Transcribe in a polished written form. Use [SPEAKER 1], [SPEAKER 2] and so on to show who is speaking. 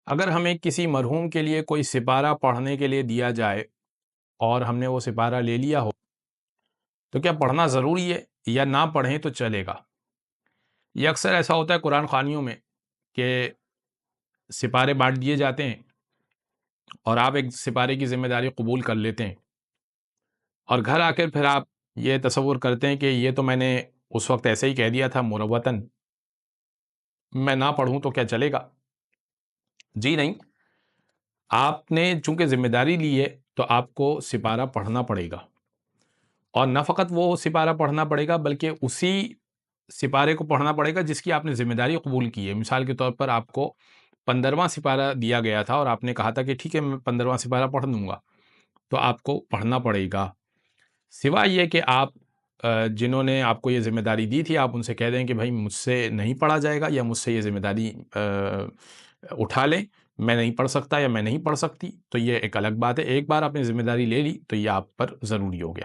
[SPEAKER 1] अगर हमें किसी मरहूम के लिए कोई सिपारा पढ़ने के लिए दिया जाए और हमने वो सिपारा ले लिया हो, तो क्या पढ़ना ज़रूरी है या ना पढ़ें तो चलेगा? ये अक्सर ऐसा होता है कुरान ख़ानियों में कि सिपारे बाँट दिए जाते हैं और आप एक सिपारे की ज़िम्मेदारी कबूल कर लेते हैं और घर आकर फिर आप ये तसव्वुर करते हैं कि ये तो मैंने उस वक़्त ऐसे ही कह दिया था मुरव्वतन, मैं ना पढ़ूँ तो क्या चलेगा? जी नहीं, आपने चूँकि ज़िम्मेदारी ली है, तो आपको सिपारा पढ़ना पड़ेगा। और ना फ़कत वो सिपारा पढ़ना पड़ेगा बल्कि उसी सिपारे को पढ़ना पड़ेगा जिसकी आपने ज़िम्मेदारी कबूल की है। मिसाल के तौर पर आपको 15वां सिपारा दिया गया था और आपने कहा था कि ठीक है मैं 15वां सिपारा पढ़ लूँगा, तो आपको पढ़ना पड़ेगा। सिवाय ये कि आप जिन्होंने आपको ये ज़िम्मेदारी दी थी आप उनसे कह दें कि भई मुझसे नहीं पढ़ा जाएगा या मुझसे ये ज़िम्मेदारी उठा लें, मैं नहीं पढ़ सकता या मैं नहीं पढ़ सकती, तो ये एक अलग बात है। एक बार आपने ज़िम्मेदारी ले ली तो ये आप पर ज़रूरी हो गया।